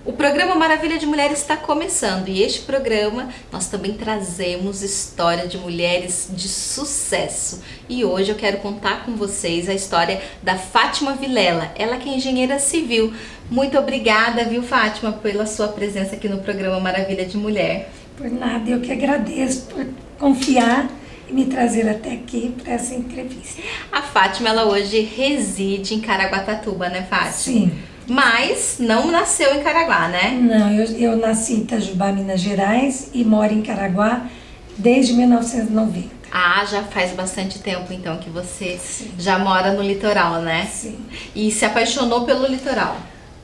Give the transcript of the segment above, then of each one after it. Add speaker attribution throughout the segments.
Speaker 1: O programa Maravilha de Mulheres está começando e este programa nós também trazemos história de mulheres de sucesso. E hoje eu quero contar com vocês a história da Fátima Vilela, ela que é engenheira civil. Muito obrigada, viu, Fátima, pela sua presença aqui no programa Maravilha de Mulher.
Speaker 2: Por nada, eu que agradeço por confiar e me trazer até aqui para essa entrevista.
Speaker 1: A Fátima, ela hoje reside em Caraguatatuba, né, Fátima?
Speaker 2: Sim.
Speaker 1: Mas não nasceu em Caraguá, né?
Speaker 2: Não, eu nasci em Itajubá, Minas Gerais e moro em Caraguá desde 1990.
Speaker 1: Ah, já faz bastante tempo então que você já mora no litoral, né?
Speaker 2: Sim.
Speaker 1: E se apaixonou pelo litoral?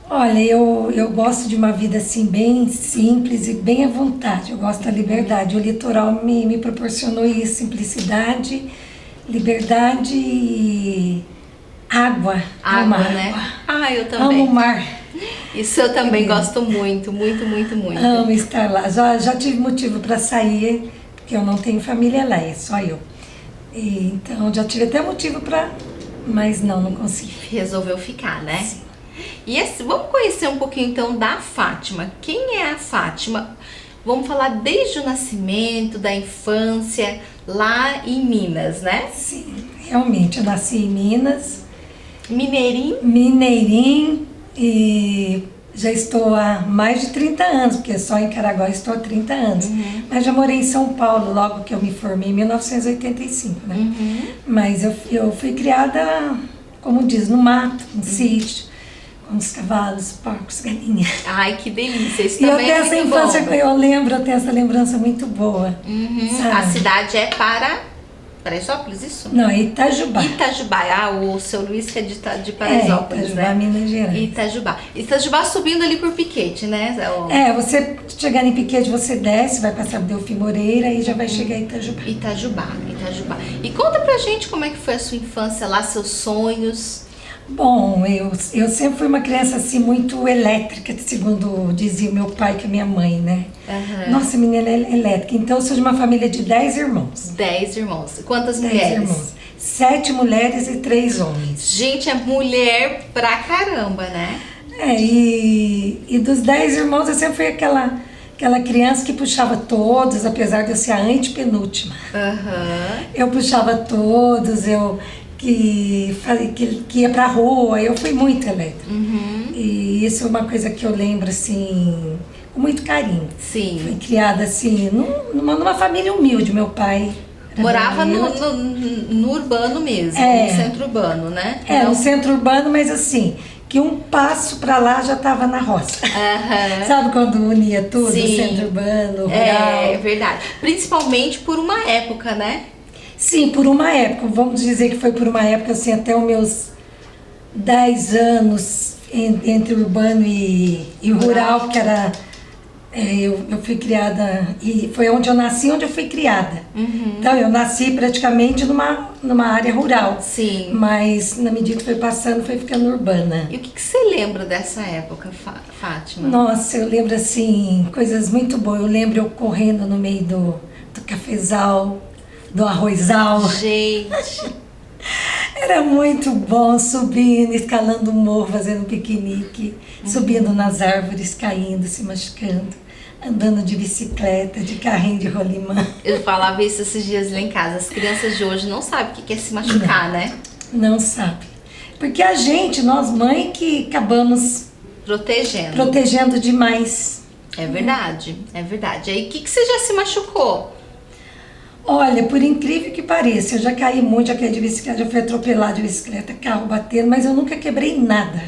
Speaker 2: Olha, eu gosto de uma vida assim bem simples e bem à vontade. Eu gosto da liberdade. O litoral me proporcionou isso, simplicidade, liberdade e água.
Speaker 1: Água, né? Ah, eu também.
Speaker 2: Amo o mar.
Speaker 1: Isso eu também gosto muito, muito, muito, muito.
Speaker 2: Amo estar lá. Já tive motivo para sair, porque eu não tenho família lá, é só eu. Então já tive até motivo para, mas não consegui.
Speaker 1: Resolveu ficar, né?
Speaker 2: Sim.
Speaker 1: E vamos conhecer um pouquinho então da Fátima. Quem é a Fátima? Vamos falar desde o nascimento, da infância, lá em Minas, né?
Speaker 2: Sim, realmente, eu nasci em Minas.
Speaker 1: Mineirinho
Speaker 2: E já estou há mais de 30 anos, porque só em Caraguá estou há 30 anos. Mas já morei em São Paulo logo que eu me formei, em 1985, né? Mas eu fui criada, como diz, no mato, no sítio, com os cavalos, porcos, galinhas.
Speaker 1: Ai, que delícia! Isso
Speaker 2: E eu
Speaker 1: também
Speaker 2: tenho
Speaker 1: é
Speaker 2: essa
Speaker 1: muito
Speaker 2: infância,
Speaker 1: bom.
Speaker 2: eu tenho essa lembrança muito boa.
Speaker 1: A cidade é Paraisópolis, isso?
Speaker 2: Não, é Itajubá.
Speaker 1: Itajubá. Ah, o seu Luiz que é de Paraisópolis,
Speaker 2: Itajubá,
Speaker 1: né?
Speaker 2: Minas Gerais.
Speaker 1: Itajubá subindo ali por Piquete, né?
Speaker 2: Você chegando em Piquete, você desce, vai passar por Delfim Moreira e já vai chegar em Itajubá.
Speaker 1: Itajubá. E conta pra gente como é que foi a sua infância lá, seus sonhos.
Speaker 2: Bom, eu sempre fui uma criança assim muito elétrica, segundo dizia meu pai e a minha mãe, né? Nossa, menina é elétrica. Então eu sou de uma família de 10 irmãos.
Speaker 1: 10 irmãos. Quantas
Speaker 2: 10
Speaker 1: mulheres?
Speaker 2: irmãos. 7 mulheres e 3 homens.
Speaker 1: Gente, é mulher pra caramba, né?
Speaker 2: E dos 10 irmãos eu sempre fui aquela criança que puxava todos, apesar de eu ser a antepenúltima. Eu puxava todos, que ia pra rua, eu fui muito elétrica. E isso é uma coisa que eu lembro, assim, com muito carinho.
Speaker 1: Sim.
Speaker 2: Fui criada, assim, numa família humilde, meu pai...
Speaker 1: Morava no urbano mesmo, no centro urbano, né?
Speaker 2: No centro urbano, mas assim, que um passo pra lá já tava na roça. Sabe quando unia tudo,
Speaker 1: Sim.
Speaker 2: o centro urbano, o rural?
Speaker 1: É verdade. Principalmente por uma época, né?
Speaker 2: Sim, por uma época, vamos dizer que foi por uma época, assim, até os meus 10 anos entre urbano e rural, porque era, eu fui criada, e foi onde eu nasci, onde eu fui criada. Então eu nasci praticamente numa área rural.
Speaker 1: Sim.
Speaker 2: Mas na medida que foi passando, foi ficando urbana.
Speaker 1: E o que você lembra dessa época, Fátima?
Speaker 2: Nossa, eu lembro assim, coisas muito boas. Eu lembro eu correndo no meio do cafezal, do arrozal.
Speaker 1: Gente,
Speaker 2: Era muito bom, subindo, escalando o morro, fazendo piquenique, subindo nas árvores, caindo, se machucando, andando de bicicleta, de carrinho de rolimã.
Speaker 1: eu falava isso esses dias lá em casa. As crianças de hoje não sabem o que é se machucar, né?
Speaker 2: Não sabe. Porque nós mães que acabamos protegendo demais.
Speaker 1: É verdade, é verdade. Aí o que você já se machucou?
Speaker 2: Olha, por incrível que pareça, eu já caí muito, já caí de bicicleta, já fui atropelada de bicicleta, carro batendo, mas eu nunca quebrei nada.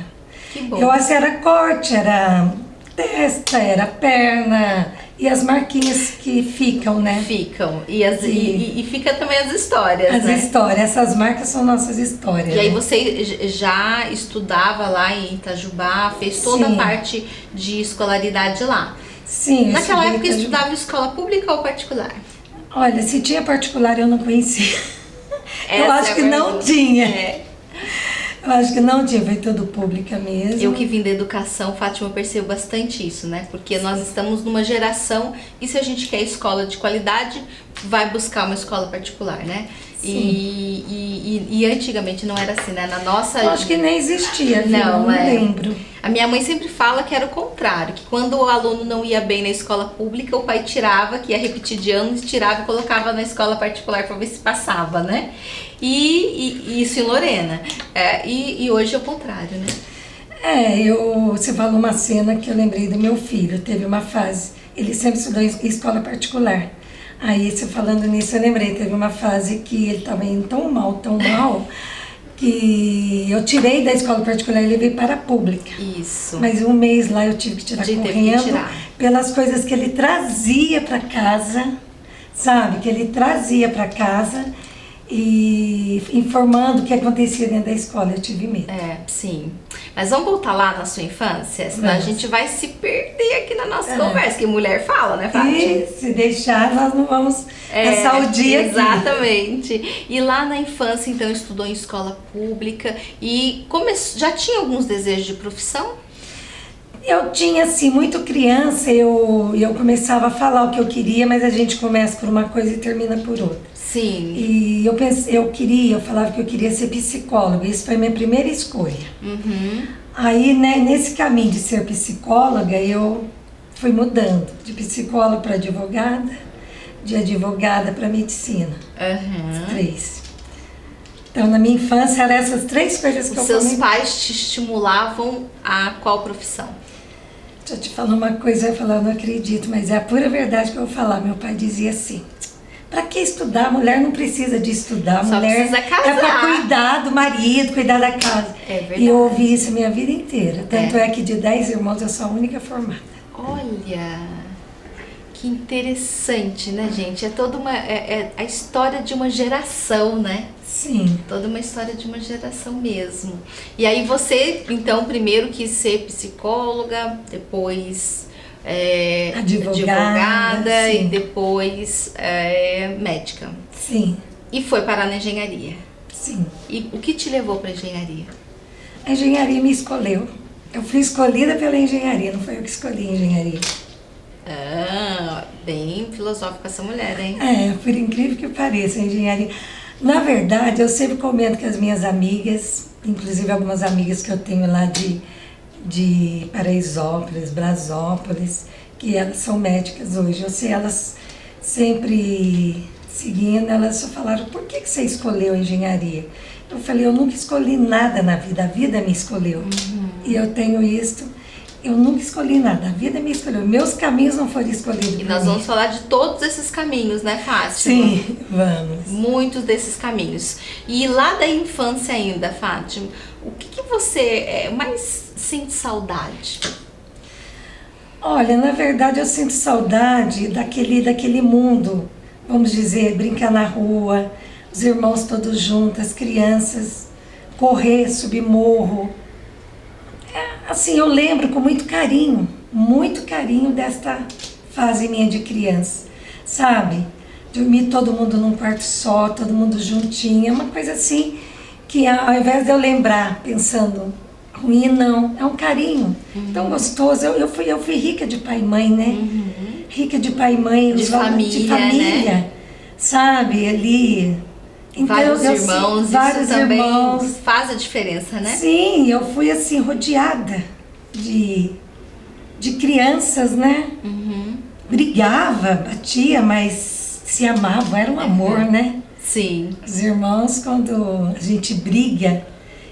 Speaker 1: Que bom.
Speaker 2: Eu assim, era corte, era testa, era perna e as marquinhas que ficam, né?
Speaker 1: Ficam. E fica também as histórias, né?
Speaker 2: As histórias, essas marcas são nossas histórias.
Speaker 1: E aí
Speaker 2: né?
Speaker 1: você já estudava lá em Itajubá, fez toda a
Speaker 2: Sim.
Speaker 1: parte de escolaridade lá.
Speaker 2: Sim.
Speaker 1: Naquela época
Speaker 2: Itajubá.
Speaker 1: estudava escola pública ou particular?
Speaker 2: Olha, se tinha particular eu não conhecia. Eu
Speaker 1: Essa
Speaker 2: acho
Speaker 1: é a
Speaker 2: que não
Speaker 1: pergunta.
Speaker 2: tinha.
Speaker 1: É.
Speaker 2: Eu acho que não tinha, foi tudo pública mesmo.
Speaker 1: Eu que vim da educação, Fátima, eu percebo bastante isso, né? Porque nós estamos numa geração, e se a gente quer escola de qualidade, vai buscar uma escola particular, né? E antigamente não era assim, né? Na nossa...
Speaker 2: Eu acho que nem existia, viu?
Speaker 1: Não
Speaker 2: lembro.
Speaker 1: A minha mãe sempre fala que era o contrário, que quando o aluno não ia bem na escola pública, o pai tirava, que ia repetir de ano, tirava e colocava na escola particular para ver se passava, né? E isso em Lorena. E hoje é o contrário, né?
Speaker 2: Você falou uma cena que eu lembrei do meu filho. Teve uma fase, ele sempre estudou em escola particular. Aí, você falando nisso, eu lembrei, teve uma fase que ele estava indo tão mal, que eu tirei da escola particular e levei para a pública.
Speaker 1: Isso.
Speaker 2: Mas um mês lá eu tive que tirar correndo pelas coisas que ele trazia para casa, sabe? Que ele trazia para casa e informando o que acontecia dentro da escola. Eu tive medo.
Speaker 1: Sim. Mas vamos voltar lá na sua infância, senão a gente vai se perder aqui na nossa conversa, que mulher fala, né, Fátima?
Speaker 2: E se deixar, nós não vamos passar o dia aqui.
Speaker 1: Exatamente. E lá na infância, então, estudou em escola pública e já tinha alguns desejos de profissão?
Speaker 2: Eu tinha, assim, muito criança, eu começava a falar o que eu queria, mas a gente começa por uma coisa e termina por outra.
Speaker 1: Sim.
Speaker 2: E eu falava que eu queria ser psicóloga, isso foi minha primeira escolha. Aí, né, nesse caminho de ser psicóloga, eu fui mudando, de psicóloga para advogada, de advogada para medicina. Os três. Então, na minha infância, eram essas três coisas que eu
Speaker 1: comentei. Os seus pais te estimulavam a qual profissão?
Speaker 2: Deixa eu te falar uma coisa, eu ia falar, eu não acredito, mas é a pura verdade que eu vou falar. Meu pai dizia assim: pra que estudar? A mulher não precisa de estudar. A mulher
Speaker 1: precisa casar.
Speaker 2: É pra cuidar do marido, cuidar da casa.
Speaker 1: É verdade.
Speaker 2: E eu ouvi isso a minha vida inteira. Tanto é que de 10 irmãos eu sou a única formada.
Speaker 1: Olha, que interessante, né, gente? É toda a história de uma geração, né?
Speaker 2: Sim.
Speaker 1: Toda uma história de uma geração mesmo. E aí você, então, primeiro quis ser psicóloga, depois... advogada e depois médica.
Speaker 2: Sim.
Speaker 1: E foi parar na engenharia.
Speaker 2: Sim.
Speaker 1: E o que te levou para a engenharia?
Speaker 2: A engenharia me escolheu. Eu fui escolhida pela engenharia, não foi eu que escolhi a engenharia.
Speaker 1: Bem filosófica essa mulher, hein?
Speaker 2: Por incrível que pareça, a engenharia... Na verdade, eu sempre comento com as minhas amigas, inclusive algumas amigas que eu tenho lá de Paraisópolis, Brasópolis, que elas são médicas hoje. Eu sei, elas sempre seguindo, elas só falaram: por que você escolheu a engenharia? Eu falei: eu nunca escolhi nada na vida, a vida me escolheu. E eu tenho isto, eu nunca escolhi nada, a vida me escolheu, meus caminhos não foram escolhidos.
Speaker 1: E nós vamos falar de todos esses caminhos, né, Fátima?
Speaker 2: Sim, vamos.
Speaker 1: Muitos desses caminhos. E lá da infância ainda, Fátima, o que você mais sente saudade?
Speaker 2: Olha, na verdade eu sinto saudade daquele mundo, vamos dizer, brincar na rua, os irmãos todos juntos, as crianças, correr, subir morro. Assim, eu lembro com muito carinho desta fase minha de criança, sabe? Dormir todo mundo num quarto só, todo mundo juntinho, é uma coisa assim que ao invés de eu lembrar pensando ruim, não, é um carinho tão gostoso. Eu fui rica de pai e mãe, né? Rica de pai e mãe,
Speaker 1: de família, né?
Speaker 2: Sabe, ali. Então,
Speaker 1: vários irmãos,
Speaker 2: vários
Speaker 1: isso também
Speaker 2: irmãos.
Speaker 1: Faz a diferença, né?
Speaker 2: Sim, eu fui assim rodeada de crianças, né? Brigava, batia, mas se amava, era um amor, né?
Speaker 1: Sim.
Speaker 2: Os irmãos, quando a gente briga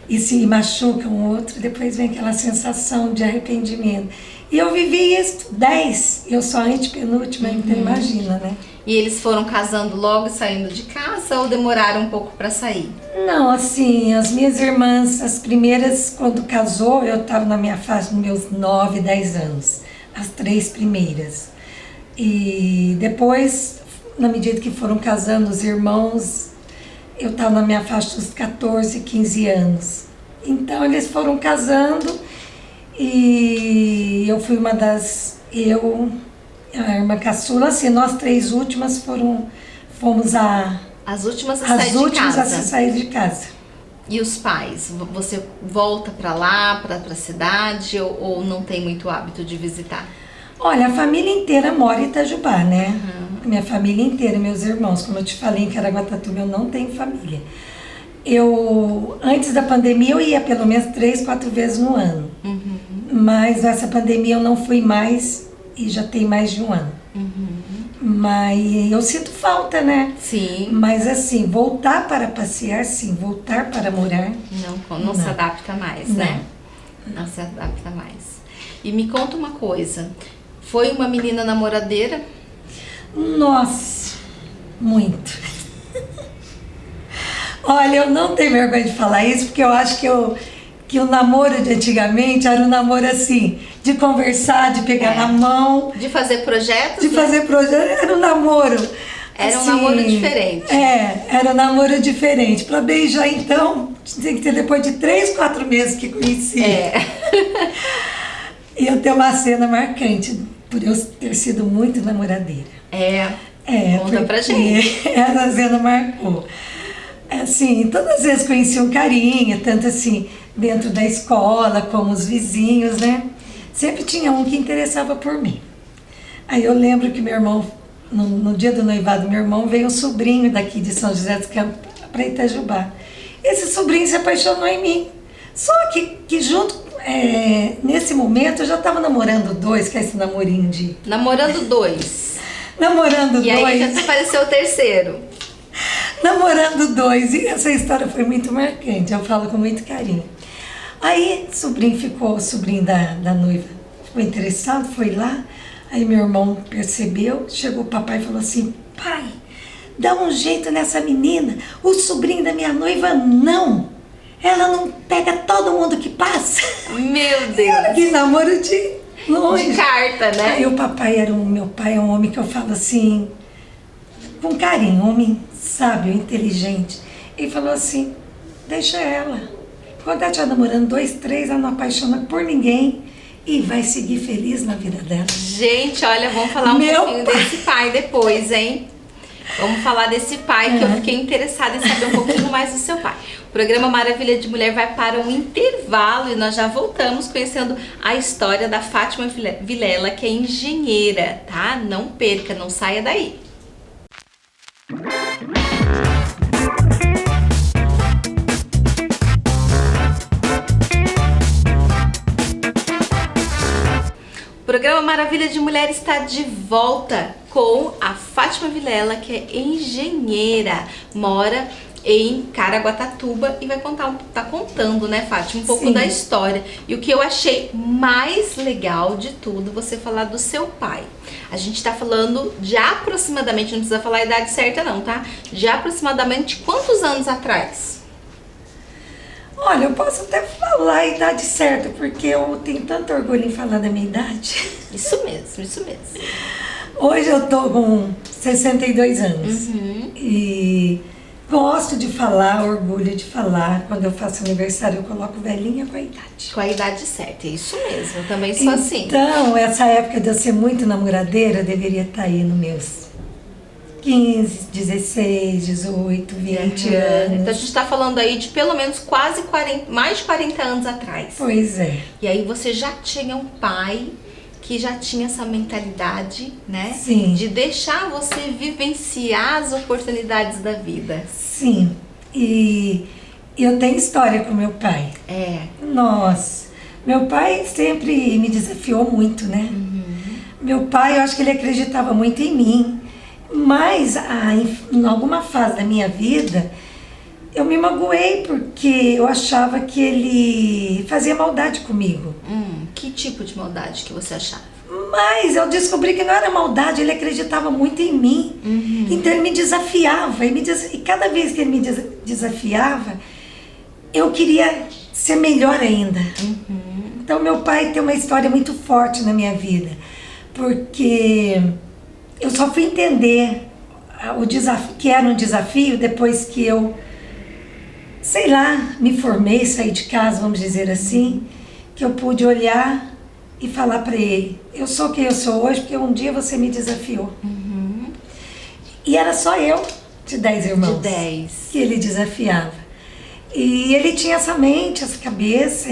Speaker 2: e se machuca um outro, depois vem aquela sensação de arrependimento. E eu vivi isso, 10, eu sou a antepenúltima, então imagina, né?
Speaker 1: E eles foram casando logo e saindo de casa ou demoraram um pouco para sair?
Speaker 2: Não, assim, as minhas irmãs, as primeiras, quando casou, eu estava na minha fase, nos meus 9, 10 anos. As 3 primeiras. E depois, na medida que foram casando os irmãos, eu estava na minha faixa dos 14, 15 anos. Então, eles foram casando e eu fui uma das... a irmã caçula, assim, nós 3 últimas fomos
Speaker 1: as últimas a
Speaker 2: as
Speaker 1: sair
Speaker 2: últimas
Speaker 1: de casa.
Speaker 2: a sair de casa.
Speaker 1: E os pais? Você volta para lá, para a cidade, ou não tem muito hábito de visitar?
Speaker 2: Olha, a família inteira mora em Itajubá, né? Minha família inteira, meus irmãos. Como eu te falei, em Caraguatatuba eu não tenho família. Antes da pandemia, eu ia pelo menos 3, 4 vezes no ano. Mas nessa pandemia eu não fui mais e já tem mais de um ano. Mas eu sinto falta, né?
Speaker 1: Sim.
Speaker 2: Mas assim, voltar para passear, sim. Voltar para morar...
Speaker 1: Não se adapta mais, né? Não se adapta mais. E me conta uma coisa. Foi uma menina namoradeira?
Speaker 2: Nossa, muito. Olha, eu não tenho vergonha de falar isso, porque eu acho que o namoro de antigamente era um namoro assim, de conversar, de pegar na mão.
Speaker 1: De fazer projetos?
Speaker 2: De fazer projetos, era um namoro.
Speaker 1: Era
Speaker 2: assim,
Speaker 1: um namoro diferente.
Speaker 2: Era um namoro diferente. Para beijar, então, tem que ter depois de 3, 4 meses que conheci. E eu tenho uma cena marcante, por eu ter sido muito namoradeira.
Speaker 1: Conta pra gente.
Speaker 2: Essa cena marcou. Assim, todas as vezes conheci um carinha, tanto assim, dentro da escola, como os vizinhos, né? Sempre tinha um que interessava por mim. Aí eu lembro que meu irmão, no dia do noivado, meu irmão veio um sobrinho daqui de São José dos Campos para Itajubá. Esse sobrinho se apaixonou em mim. Só que junto, nesse momento, eu já estava namorando 2, que é esse namorinho de...
Speaker 1: Namorando 2.
Speaker 2: Namorando 2.
Speaker 1: E aí já apareceu o terceiro.
Speaker 2: Namorando 2, e essa história foi muito marcante, eu falo com muito carinho. Aí o sobrinho da noiva ficou interessado, foi lá, aí meu irmão percebeu, chegou o papai e falou assim: pai, dá um jeito nessa menina, o sobrinho da minha noiva ela não pega todo mundo que passa.
Speaker 1: Meu Deus!
Speaker 2: Que namoro de longe.
Speaker 1: De carta, né?
Speaker 2: Aí meu pai é um homem que eu falo assim, com carinho, um homem sábio, inteligente. Ele falou assim: deixa ela. Quando ela estiver namorando 2, 3, ela não apaixona por ninguém e vai seguir feliz na vida dela.
Speaker 1: Gente, olha, vamos falar pouquinho desse pai depois, hein? Vamos falar desse pai, que eu fiquei interessada em saber um pouquinho mais do seu pai. O programa Maravilha de Mulher vai para um intervalo e nós já voltamos conhecendo a história da Fátima Vilela, que é engenheira, tá? Não perca, não saia daí. O programa Maravilha de Mulher está de volta com a Fátima Vilela, que é engenheira, mora em Caraguatatuba e vai tá contando, né, Fátima, um pouco da história. E o que eu achei mais legal de tudo, você falar do seu pai. A gente tá falando de aproximadamente, não precisa falar a idade certa não, tá? De aproximadamente quantos anos atrás?
Speaker 2: Olha, eu posso até falar a idade certa, porque eu tenho tanto orgulho em falar da minha idade.
Speaker 1: Isso mesmo, isso mesmo.
Speaker 2: Hoje eu tô com 62 anos. E gosto de falar, orgulho de falar. Quando eu faço aniversário, eu coloco velhinha com a idade.
Speaker 1: Com a idade certa, é isso mesmo. Eu também sou assim.
Speaker 2: Então, essa época de eu ser muito namoradeira, eu deveria estar aí nos meus 15, 16, 18, 20 anos.
Speaker 1: Então a gente tá falando aí de pelo menos quase 40, mais de 40 anos atrás.
Speaker 2: Pois é.
Speaker 1: E aí você já tinha um pai que já tinha essa mentalidade, né?
Speaker 2: Sim.
Speaker 1: De deixar você vivenciar as oportunidades da vida.
Speaker 2: Sim. E eu tenho história com meu pai. Nossa. Meu pai sempre me desafiou muito, né? Meu pai, eu acho que ele acreditava muito em mim. Mas em alguma fase da minha vida, eu me magoei porque eu achava que ele fazia maldade comigo.
Speaker 1: Que tipo de maldade que você achava?
Speaker 2: Mas eu descobri que não era maldade, ele acreditava muito em mim. Então ele me desafiava. E cada vez que ele me desafiava, eu queria ser melhor ainda. Então meu pai tem uma história muito forte na minha vida. Porque eu só fui entender o desafio, que era um desafio depois que eu, sei lá, me formei, saí de casa, vamos dizer assim, que eu pude olhar e falar para ele: eu sou quem eu sou hoje porque um dia você me desafiou. E era só eu, de 10 irmãos,
Speaker 1: de 10,
Speaker 2: que ele desafiava. E ele tinha essa mente, essa cabeça,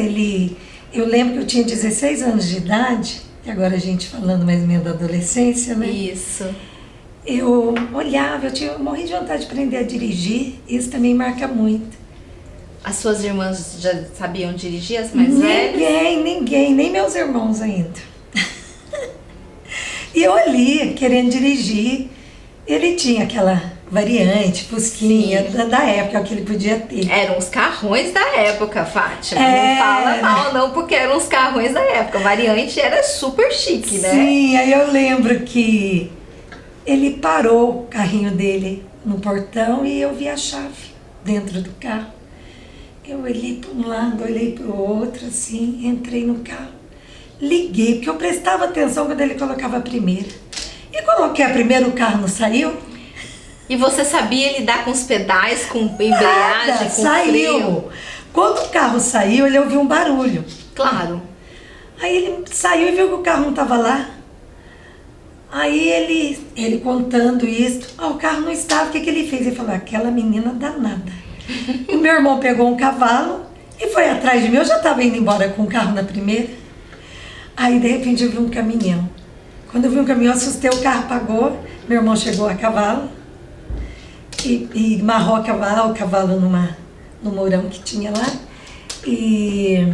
Speaker 2: eu lembro que eu tinha 16 anos de idade, e agora a gente falando mais ou menos da adolescência, né?
Speaker 1: Isso.
Speaker 2: Eu olhava, eu morri de vontade de aprender a dirigir, isso também marca muito.
Speaker 1: As suas irmãs já sabiam dirigir, as mais velhas?
Speaker 2: Ninguém, nem meus irmãos ainda. E eu ali, querendo dirigir, ele tinha aquela variante, fusquinha, da época que ele podia ter.
Speaker 1: Eram os carrões da época, Fátima. Não fala mal não, porque eram os carrões da época. A variante era super chique, né?
Speaker 2: Sim, aí eu lembro que ele parou o carrinho dele no portão e eu vi a chave dentro do carro. Eu olhei para um lado, olhei para o outro, assim, entrei no carro. Liguei, porque eu prestava atenção quando ele colocava a primeira. E coloquei a primeira, o carro não saiu.
Speaker 1: E você sabia lidar com os pedais, com embreagem, com
Speaker 2: saiu.
Speaker 1: freio?
Speaker 2: Quando o carro saiu, ele ouviu um barulho.
Speaker 1: Claro.
Speaker 2: Aí ele saiu e viu que o carro não estava lá. Aí ele contando isso, o carro não estava, o que ele fez? Ele falou, aquela menina danada. O meu irmão pegou um cavalo e foi atrás de mim, eu já estava indo embora com o carro na primeira. Aí de repente eu vi um caminhão. Quando eu vi um caminhão, eu assustei, o carro apagou, meu irmão chegou a cavalo e amarrou o cavalo no mourão que tinha lá e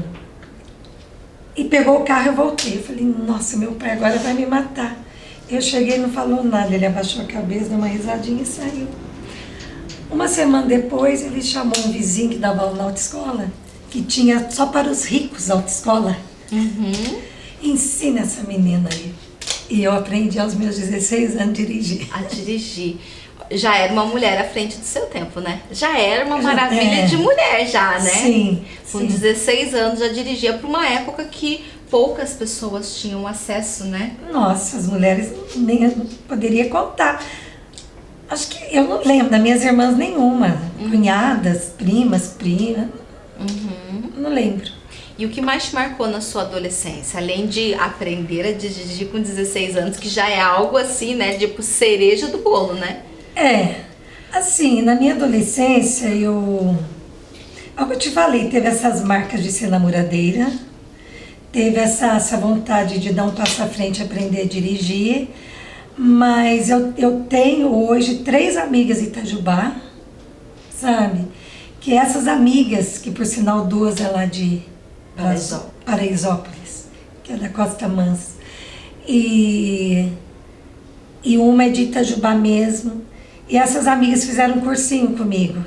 Speaker 2: pegou o carro e eu voltei. Eu falei, nossa, meu pai agora vai me matar. Eu cheguei e não falou nada, ele abaixou a cabeça, deu uma risadinha e saiu. Uma semana depois, ele chamou um vizinho que dava aula na autoescola, que tinha só para os ricos autoescola. Ensina essa menina aí. E eu aprendi aos meus 16 anos a dirigir.
Speaker 1: A dirigir. Já era uma mulher à frente do seu tempo, né? Já era uma maravilha de mulher já, né?
Speaker 2: Sim.
Speaker 1: Com 16 anos já dirigia para uma época que poucas pessoas tinham acesso, né?
Speaker 2: Nossa, as mulheres nem poderia contar. Acho que eu não lembro das minhas irmãs nenhuma. Cunhadas, primas. Não lembro.
Speaker 1: E o que mais te marcou na sua adolescência? Além de aprender a dirigir com 16 anos, que já é algo assim, né? Tipo cereja do bolo, né?
Speaker 2: Assim, na minha adolescência, como eu te falei, teve essas marcas de ser namoradeira, teve essa vontade de dar um passo à frente e aprender a dirigir, mas eu tenho hoje 3 amigas em Itajubá, sabe? Que essas amigas, que por sinal 2 é lá de Paraisópolis, que é da Costa Mansa, e uma é de Itajubá mesmo. E essas amigas fizeram um cursinho comigo.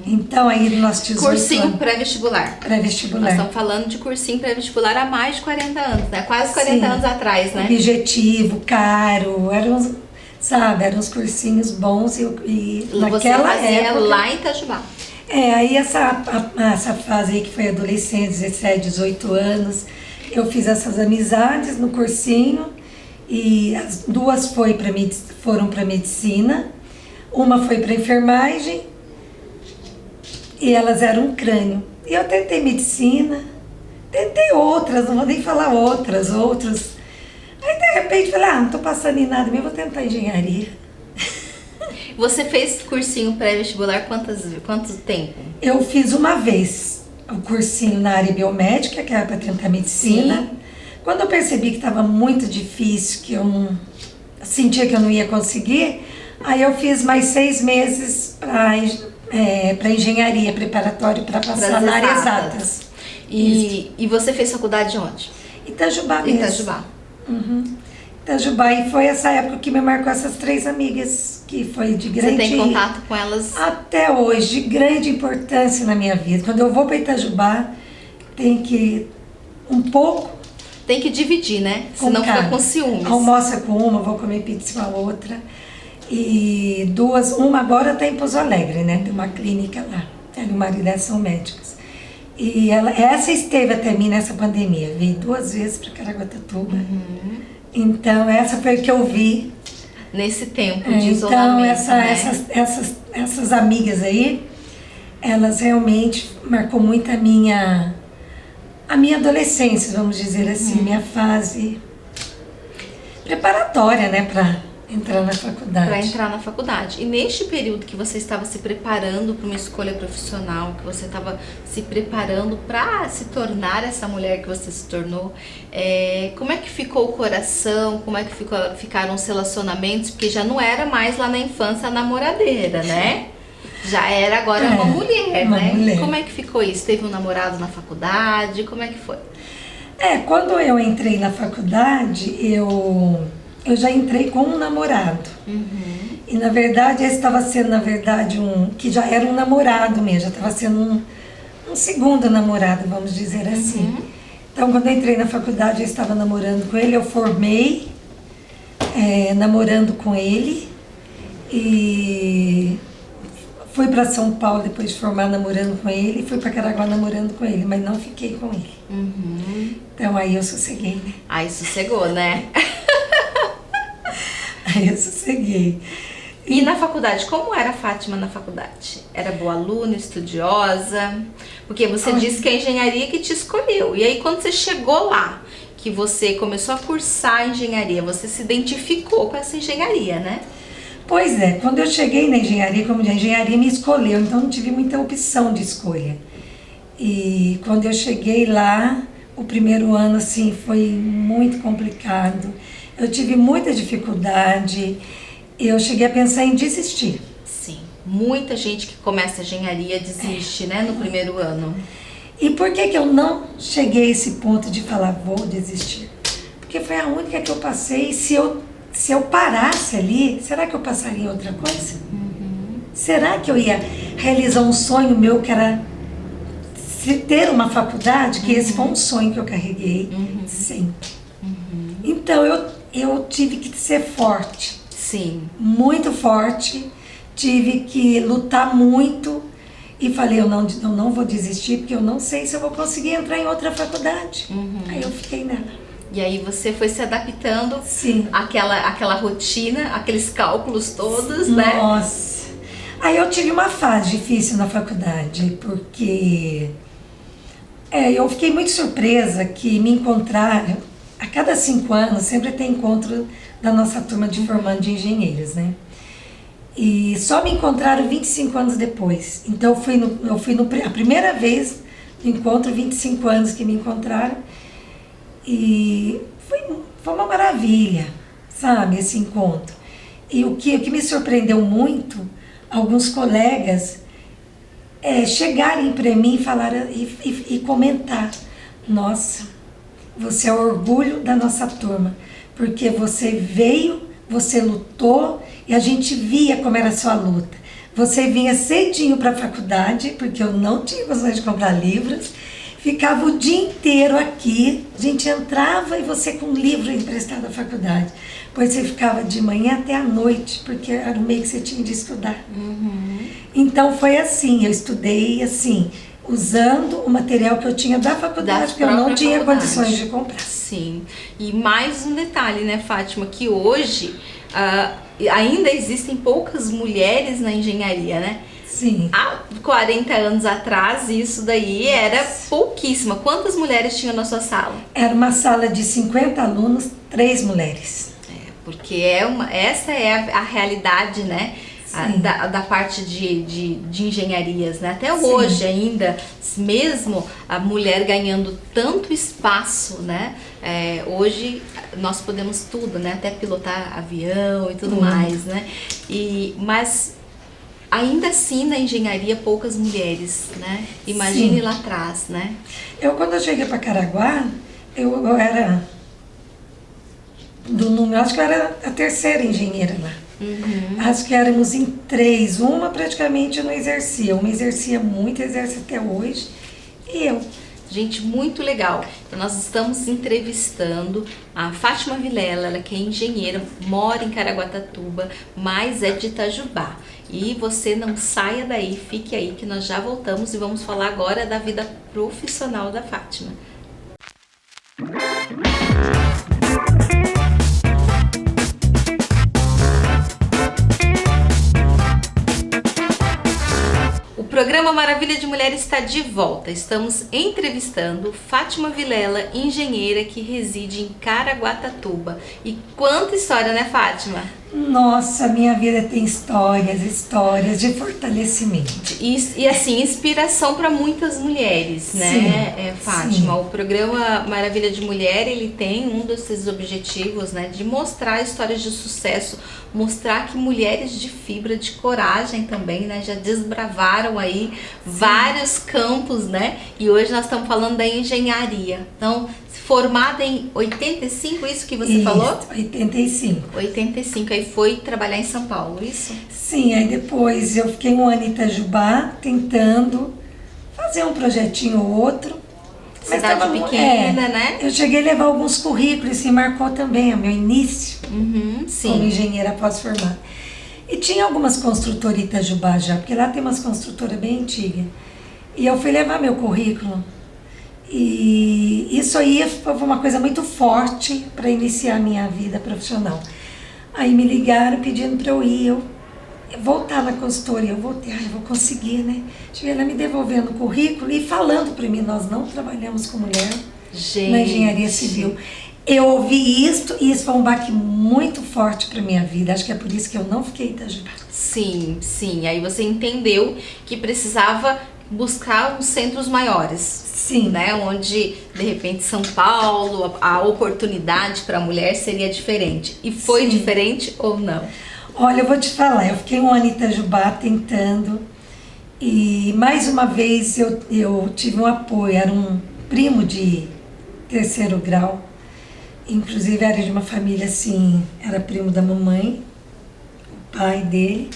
Speaker 2: Então aí nós tínhamos...
Speaker 1: Cursinho pré-vestibular.
Speaker 2: Pré-vestibular.
Speaker 1: Nós estamos falando de cursinho pré-vestibular há mais de 40 anos, né? Quase 40 anos atrás, né?
Speaker 2: Objetivo, caro, eram uns cursinhos bons e naquela época...
Speaker 1: lá em Itajubá.
Speaker 2: Aí essa fase aí que foi adolescente, 17, 18 anos, eu fiz essas amizades no cursinho e as 2 foram para medicina. Uma foi para enfermagem e elas eram um crânio. E eu tentei medicina, tentei outras, não vou nem falar outras. Aí de repente falei, não estou passando em nada, eu vou tentar engenharia.
Speaker 1: Você fez cursinho pré-vestibular quanto tempo?
Speaker 2: Eu fiz uma vez o cursinho na área biomédica, que era para tentar medicina. Sim. Quando eu percebi que estava muito difícil, que eu sentia que eu não ia conseguir, aí eu fiz mais 6 meses para engenharia, preparatório para passar na área exatas.
Speaker 1: E você fez faculdade onde?
Speaker 2: Itajubá mesmo.
Speaker 1: Itajubá.
Speaker 2: Itajubá, e foi essa época que me marcou essas 3 amigas, que foi de grande...
Speaker 1: Você tem contato com elas?
Speaker 2: Até hoje, de grande importância na minha vida. Quando eu vou para Itajubá, tem que
Speaker 1: Tem que dividir, né? Senão fica com ciúmes.
Speaker 2: Almoça com uma, vou comer pizza com a outra. E uma agora está em Pouso Alegre, né? Tem uma clínica lá. Ela e o marido dela são médicos. E essa esteve até mim nessa pandemia. Veio 2 vezes para Caraguatatuba. Então, essa foi o que eu vi.
Speaker 1: Nesse tempo de isolamento,
Speaker 2: Então, essas amigas aí, elas realmente marcou muito a minha adolescência, vamos dizer assim, minha fase preparatória, né, para entrar na faculdade.
Speaker 1: Para entrar na faculdade. E neste período que você estava se preparando para uma escolha profissional, que você estava se preparando para se tornar essa mulher que você se tornou, como é que ficou o coração? Como é que ficaram os relacionamentos? Porque já não era mais lá na infância a namoradeira, né? Já era agora uma mulher, né?
Speaker 2: Mulher.
Speaker 1: Como é que ficou isso? Teve um namorado na faculdade? Como é que foi?
Speaker 2: Quando eu entrei na faculdade, eu já entrei com um namorado. E na verdade, esse estava sendo, que já era um namorado mesmo, já estava sendo um segundo namorado, vamos dizer assim. Então, quando eu entrei na faculdade, eu estava namorando com ele, eu formei namorando com ele e fui para São Paulo depois de formar namorando com ele, e fui para Caraguá namorando com ele, mas não fiquei com ele. Então aí eu sosseguei, né?
Speaker 1: Aí sossegou, né?
Speaker 2: Aí eu sosseguei.
Speaker 1: E na faculdade, como era a Fátima na faculdade? Era boa aluna, estudiosa? Porque você disse que é a engenharia que te escolheu. E aí quando você chegou lá, que você começou a cursar engenharia, você se identificou com essa engenharia, né?
Speaker 2: Pois é, quando eu cheguei na engenharia, como a engenharia me escolheu, então não tive muita opção de escolha. E quando eu cheguei lá, o primeiro ano assim foi muito complicado. Eu tive muita dificuldade. Eu cheguei a pensar em desistir.
Speaker 1: Sim, muita gente que começa a engenharia desiste, né, no primeiro ano.
Speaker 2: E por que eu não cheguei a esse ponto de falar, vou desistir? Porque foi a única que eu passei. Se eu parasse ali, será que eu passaria em outra coisa? Será que eu ia realizar um sonho meu que era ter uma faculdade? Que esse foi um sonho que eu carreguei sempre. Então eu tive que ser forte.
Speaker 1: Sim.
Speaker 2: Muito forte. Tive que lutar muito. E falei, eu não vou desistir, porque eu não sei se eu vou conseguir entrar em outra faculdade. Aí eu fiquei nela.
Speaker 1: E aí você foi se adaptando àquela rotina, aqueles cálculos todos, né?
Speaker 2: Nossa! Aí eu tive uma fase difícil na faculdade, porque eu fiquei muito surpresa que me encontraram, a cada 5 anos, sempre tem encontro da nossa turma de formando de engenheiros, né? E só me encontraram 25 anos depois. Então eu fui a primeira vez no encontro, 25 anos que me encontraram. E foi uma maravilha, sabe, esse encontro. E o que me surpreendeu muito, alguns colegas chegarem para mim e falar e comentar: nossa, você é o orgulho da nossa turma, porque você veio, você lutou e a gente via como era a sua luta. Você vinha cedinho para a faculdade, porque eu não tinha condições de comprar livros. Ficava o dia inteiro aqui, a gente entrava e você com um livro emprestado à faculdade. Depois você ficava de manhã até à noite, porque era o meio que você tinha de estudar. Então foi assim, eu estudei assim, usando o material que eu tinha da faculdade, porque eu não tinha condições de comprar.
Speaker 1: Sim, e mais um detalhe, né, Fátima, que hoje ainda existem poucas mulheres na engenharia, né?
Speaker 2: Sim.
Speaker 1: Há 40 anos atrás, isso daí era pouquíssima. Quantas mulheres tinham na sua sala?
Speaker 2: Era uma sala de 50 alunos, 3 mulheres.
Speaker 1: Porque essa é a realidade, né? Da parte de engenharias, né? Até hoje ainda, mesmo a mulher ganhando tanto espaço, né? Hoje nós podemos tudo, né? Até pilotar avião e tudo mais, né? Mas ainda assim, na engenharia, poucas mulheres, né? Imagine lá atrás, né?
Speaker 2: Quando eu cheguei para Caraguá, eu era do número, acho que eu era a terceira engenheira lá. Acho que éramos em 3, uma praticamente não exercia, uma exercia muito, exerce até hoje, e eu.
Speaker 1: Gente, muito legal. Então, nós estamos entrevistando a Fátima Vilela, ela que é engenheira, mora em Caraguatatuba, mas é de Itajubá. E você não saia daí, fique aí que nós já voltamos e vamos falar agora da vida profissional da Fátima. O programa Maravilha de Mulher está de volta. Estamos entrevistando Fátima Vilela, engenheira que reside em Caraguatatuba. E quanta história, né, Fátima?
Speaker 2: Nossa, minha vida tem histórias de fortalecimento.
Speaker 1: E assim, inspiração para muitas mulheres, né, Fátima?
Speaker 2: Sim.
Speaker 1: O programa Maravilha de Mulher, ele tem um desses objetivos, né, de mostrar histórias de sucesso, mostrar que mulheres de fibra, de coragem também, né, já desbravaram aí vários campos, né? E hoje nós estamos falando da engenharia. Então, formada em 85, isso que você falou?
Speaker 2: 85.
Speaker 1: 85, aí foi trabalhar em São Paulo, isso?
Speaker 2: Sim, aí depois eu fiquei um ano em Itajubá tentando fazer um projetinho ou outro.
Speaker 1: Cidade pequena, né?
Speaker 2: Eu cheguei a levar alguns currículos e marcou também o meu início como engenheira pós-formada. E tinha algumas construtoras em Itajubá já, porque lá tem umas construtoras bem antigas. E eu fui levar meu currículo. E isso aí foi uma coisa muito forte para iniciar a minha vida profissional. Aí me ligaram pedindo para eu ir, eu voltar na consultoria. Eu voltei, eu vou conseguir, né? Cheguei lá me devolvendo o currículo e falando para mim, nós não trabalhamos com mulher na engenharia civil. Eu ouvi isso e isso foi um baque muito forte para minha vida. Acho que é por isso que eu não fiquei em Itajubá.
Speaker 1: Sim, sim. Aí você entendeu que precisava buscar uns centros maiores.
Speaker 2: Sim.
Speaker 1: Né? Onde, de repente, São Paulo, a oportunidade para a mulher seria diferente. E foi diferente ou não?
Speaker 2: Olha, eu vou te falar, eu fiquei um ano em Itajubá tentando e mais uma vez eu tive um apoio, era um primo de terceiro grau, inclusive era de uma família assim, era primo da mamãe, o pai dele,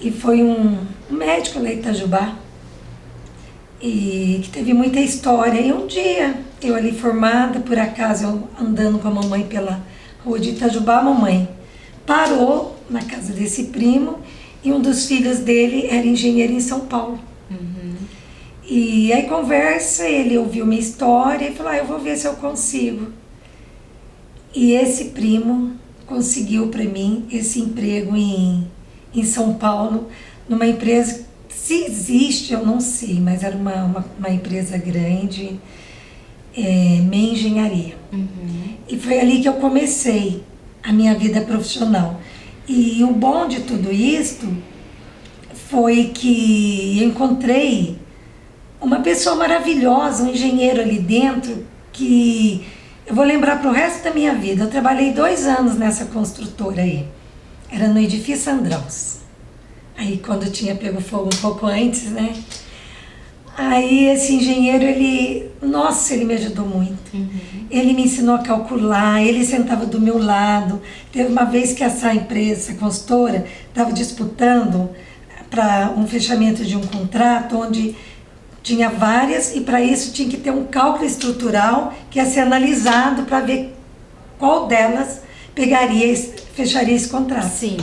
Speaker 2: e foi um médico lá em Itajubá, e que teve muita história. E um dia, eu ali formada, por acaso, eu andando com a mamãe pela rua de Itajubá, a mamãe parou na casa desse primo e um dos filhos dele era engenheiro em São Paulo. E aí conversa, ele ouviu minha história e falou, eu vou ver se eu consigo. E esse primo conseguiu para mim esse emprego em São Paulo, numa empresa. Se existe, eu não sei, mas era uma empresa grande, meia engenharia. E foi ali que eu comecei a minha vida profissional. E o bom de tudo isto foi que eu encontrei uma pessoa maravilhosa, um engenheiro ali dentro, que eu vou lembrar para o resto da minha vida. Eu trabalhei 2 anos nessa construtora aí, era no edifício Andraus. Aí quando tinha pego fogo um pouco antes, né? Aí esse engenheiro, ele me ajudou muito. Ele me ensinou a calcular, ele sentava do meu lado. Teve uma vez que essa empresa, essa consultora, estava disputando para um fechamento de um contrato onde tinha várias e para isso tinha que ter um cálculo estrutural que ia ser analisado para ver qual delas fecharia esse contrato.
Speaker 1: Sim.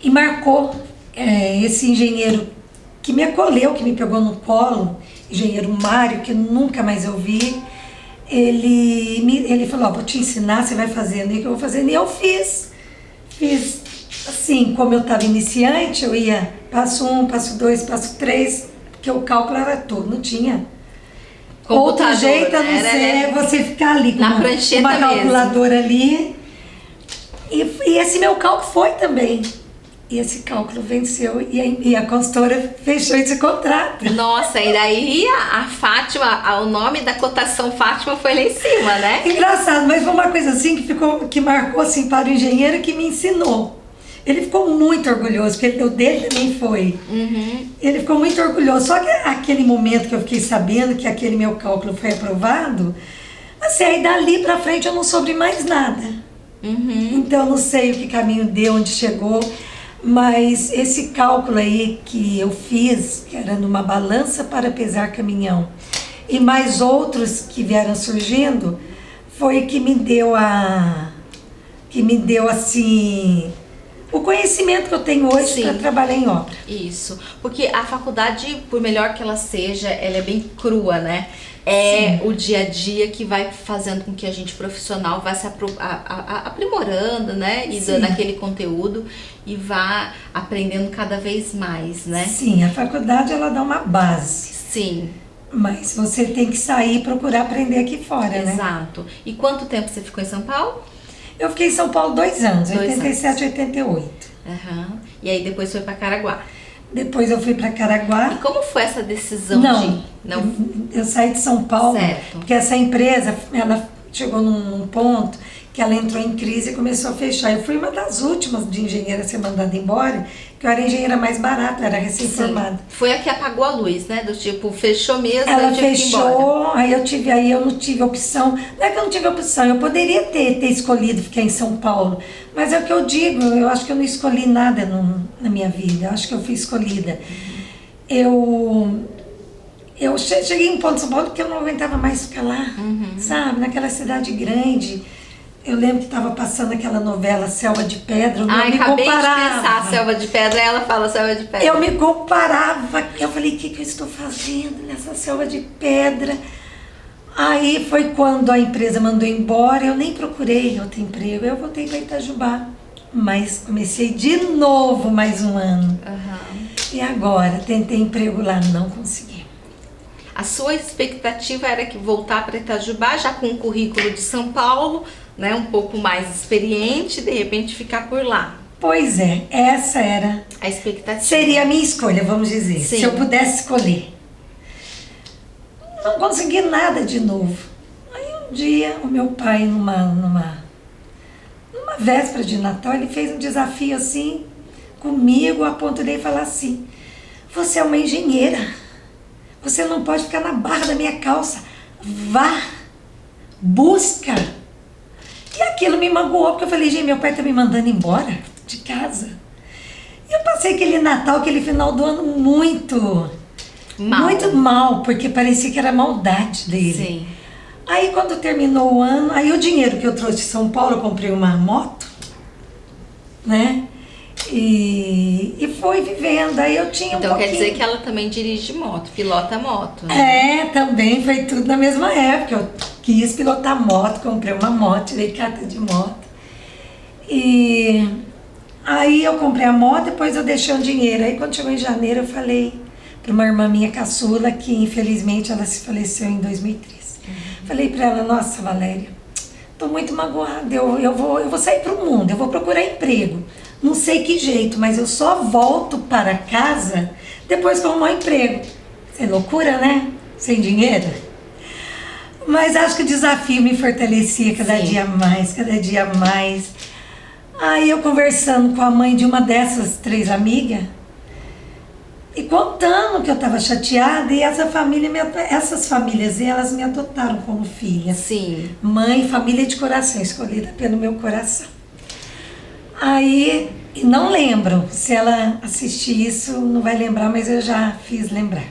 Speaker 2: E marcou esse engenheiro que me acolheu, que me pegou no colo, engenheiro Mário, que nunca mais eu vi. Ele falou, vou te ensinar, você vai fazendo aí que eu vou fazendo. E eu fiz assim, como eu estava iniciante, eu ia passo 1, passo 2, passo 3, porque o cálculo era todo, não tinha outro jeito a não ser você ficar ali com uma calculadora ali. E esse meu cálculo foi também. E esse cálculo venceu e a consultora fechou esse contrato.
Speaker 1: Nossa, e daí a Fátima, o nome da cotação Fátima foi lá em cima, né?
Speaker 2: Engraçado, mas foi uma coisa assim que marcou assim para o engenheiro que me ensinou. Ele ficou muito orgulhoso, porque o dele também foi. Ele ficou muito orgulhoso. Só que aquele momento que eu fiquei sabendo que aquele meu cálculo foi aprovado, assim, aí dali pra frente eu não soube mais nada. Então eu não sei o que caminho deu, onde chegou. Mas esse cálculo aí que eu fiz, que era numa balança para pesar caminhão, e mais outros que vieram surgindo, foi que me deu assim o conhecimento que eu tenho hoje para trabalhar em obra.
Speaker 1: Isso, porque a faculdade, por melhor que ela seja, ela é bem crua, né? O dia a dia que vai fazendo com que a gente profissional vá se aprimorando, né? E dando aquele conteúdo e vá aprendendo cada vez mais, né?
Speaker 2: Sim, a faculdade ela dá uma base.
Speaker 1: Sim.
Speaker 2: Mas você tem que sair e procurar aprender aqui fora, né?
Speaker 1: Exato. E quanto tempo você ficou em São Paulo?
Speaker 2: Eu fiquei em São Paulo 2 anos,
Speaker 1: 2
Speaker 2: 87 e 88.
Speaker 1: Aham. E aí depois foi para Caraguá.
Speaker 2: Depois eu fui para
Speaker 1: E
Speaker 2: Caraguá.
Speaker 1: como foi essa decisão
Speaker 2: Não,
Speaker 1: de...
Speaker 2: eu saí de São Paulo,
Speaker 1: Certo.
Speaker 2: porque essa empresa, ela chegou num ponto que ela entrou em crise e começou a fechar. Eu fui uma das últimas de engenheira a ser mandada embora, que eu era a engenheira mais barata, eu era recém-formada.
Speaker 1: Foi a que apagou a luz, né? Do tipo, fechou mesmo,
Speaker 2: Ela
Speaker 1: aí tive que ir embora.
Speaker 2: fechou, aí eu não tive opção. Não é que eu não tive opção, eu poderia ter escolhido ficar em São Paulo. Mas é o que eu digo, eu acho que eu não escolhi nada na minha vida, eu acho que eu fui escolhida. Eu cheguei em um ponto de São Paulo que eu não aguentava mais ficar lá, sabe? Naquela cidade grande. Eu lembro que estava passando aquela novela Selva de Pedra, eu me
Speaker 1: acabei
Speaker 2: comparava.
Speaker 1: de pensar Selva de Pedra, ela fala Selva de Pedra.
Speaker 2: Eu me comparava, eu falei, o que eu estou fazendo nessa selva de pedra? Aí foi quando a empresa mandou embora, eu nem procurei outro emprego, eu voltei para Itajubá. Mas comecei de novo mais um ano. E agora, tentei emprego lá, não consegui.
Speaker 1: A sua expectativa era que voltar para Itajubá, já com um currículo de São Paulo, né, um pouco mais experiente, de repente ficar por lá.
Speaker 2: Pois é, essa era...
Speaker 1: A expectativa.
Speaker 2: Seria a minha escolha, vamos dizer,
Speaker 1: Sim.
Speaker 2: se eu pudesse escolher. Não consegui nada de novo. Aí um dia, o meu pai, numa véspera de Natal, ele fez um desafio assim, comigo, a ponto de ele falar assim, você é uma engenheira, você não pode ficar na barra da minha calça, vá, busca. E aquilo me magoou, porque eu falei, gente, meu pai tá me mandando embora de casa. E eu passei aquele Natal, aquele final do ano muito mal, porque parecia que era maldade dele.
Speaker 1: Sim.
Speaker 2: Aí quando terminou o ano, aí o dinheiro que eu trouxe de São Paulo, eu comprei uma moto, né? E fui vivendo, aí eu tinha
Speaker 1: Então
Speaker 2: pouquinho.
Speaker 1: quer dizer que ela também dirige moto, pilota moto, né?
Speaker 2: É, também foi tudo na mesma época. Eu quis pilotar moto, comprei uma moto, tirei carta de moto. E aí eu comprei a moto, depois eu deixei um dinheiro. Aí quando chegou em janeiro eu falei para uma irmã minha caçula, que infelizmente ela se faleceu em 2003. Falei para ela, nossa Valéria, tô muito magoada, eu vou sair pro mundo, eu vou procurar emprego. Não sei que jeito, mas eu só volto para casa depois que eu arrumar um emprego. Isso é loucura, né? Sem dinheiro. Mas acho que o desafio me fortalecia cada dia mais, cada dia mais. Aí eu conversando com a mãe de uma dessas 3 amigas, e contando que eu estava chateada, e essas famílias, elas me adotaram como filha.
Speaker 1: Sim.
Speaker 2: Mãe, família de coração, escolhida pelo meu coração. Aí, e não lembro, se ela assistir isso, não vai lembrar, mas eu já fiz lembrar.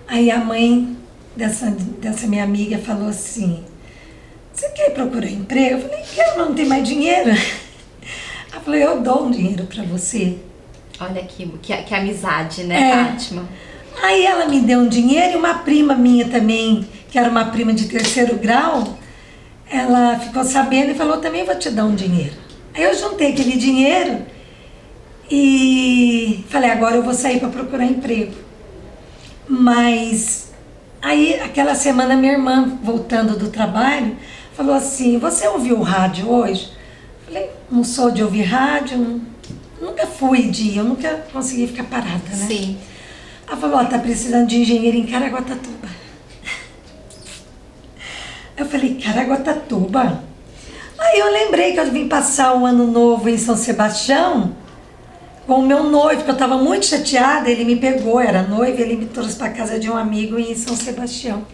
Speaker 2: Aí a mãe dessa minha amiga falou assim, você quer procurar emprego? Eu falei, quero, mas não tem mais dinheiro. Ela falou, eu dou um dinheiro para você.
Speaker 1: Olha que amizade, né, Fátima?
Speaker 2: Aí ela me deu um dinheiro e uma prima minha também, que era uma prima de 3º grau, ela ficou sabendo e falou, também vou te dar um dinheiro. Aí eu juntei aquele dinheiro e falei, agora eu vou sair para procurar emprego. Mas aí aquela semana minha irmã, voltando do trabalho, falou assim, você ouviu o rádio hoje? Falei, não sou de ouvir rádio, nunca fui eu nunca consegui ficar parada, né?
Speaker 1: Sim.
Speaker 2: Ela falou, tá precisando de engenheiro em Caraguatatuba. Eu falei, Caraguatatuba? Aí eu lembrei que eu vim passar o ano novo em São Sebastião com o meu noivo, que eu estava muito chateada, ele me pegou, era noivo, ele me trouxe para casa de um amigo em São Sebastião.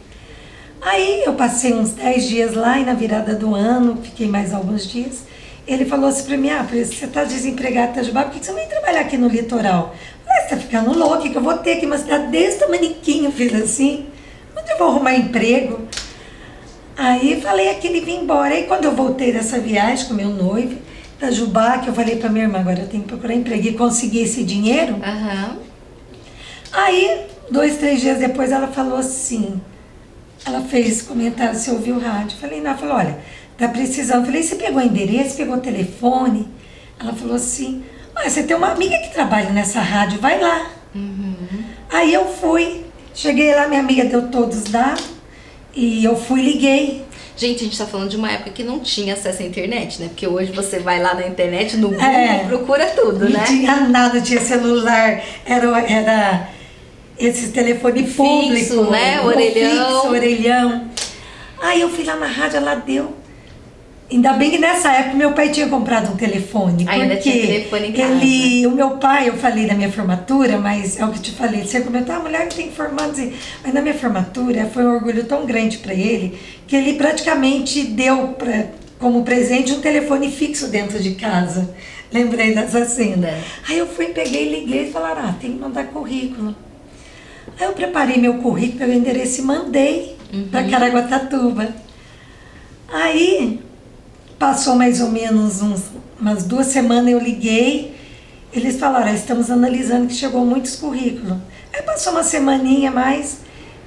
Speaker 2: Aí eu passei uns 10 dias lá e na virada do ano, fiquei mais alguns dias, ele falou assim para mim, você está desempregada, Itajubá, por que você não vem trabalhar aqui no litoral? Eu falei, você está ficando louco, que eu vou ter aqui uma cidade desse tamaniquinho, fiz assim, onde eu vou arrumar emprego? Aí falei que ele vinha embora. Aí quando eu voltei dessa viagem com meu noivo, Itajubá, que eu falei pra minha irmã, agora eu tenho que procurar emprego e conseguir esse dinheiro. Aí, 2, 3 dias depois, ela falou assim, ela fez comentário se ouviu o rádio. Falei, não, ela falou, olha, tá precisando. Falei, você pegou o endereço, pegou o telefone? Ela falou assim, você tem uma amiga que trabalha nessa rádio, vai lá. Aí eu fui, cheguei lá, minha amiga deu todos os dados. E eu fui e liguei.
Speaker 1: Gente, a gente tá falando de uma época que não tinha acesso à internet, né? Porque hoje você vai lá na internet, no Google, e procura tudo, né?
Speaker 2: Não tinha nada, tinha celular, era esse telefone público,
Speaker 1: fixo, né? Orelhão.
Speaker 2: Fixo, orelhão. Aí eu fui lá na rádio, ela deu. Ainda bem que nessa época meu pai tinha comprado um telefone.
Speaker 1: Ainda
Speaker 2: porque
Speaker 1: tinha telefone em casa.
Speaker 2: o meu pai, eu falei da minha formatura, mas é o que eu te falei, você comentou, a mulher que tem que formar, mas na minha formatura foi um orgulho tão grande para ele, que ele praticamente deu como presente um telefone fixo dentro de casa. Lembrei dessa cena. Aí eu fui, peguei, liguei e falaram, tem que mandar currículo. Aí eu preparei meu currículo, peguei o endereço e mandei para Caraguatatuba. Aí passou mais ou menos umas 2 semanas, eu liguei, eles falaram, estamos analisando que chegou muitos currículos. Aí passou uma semaninha mais,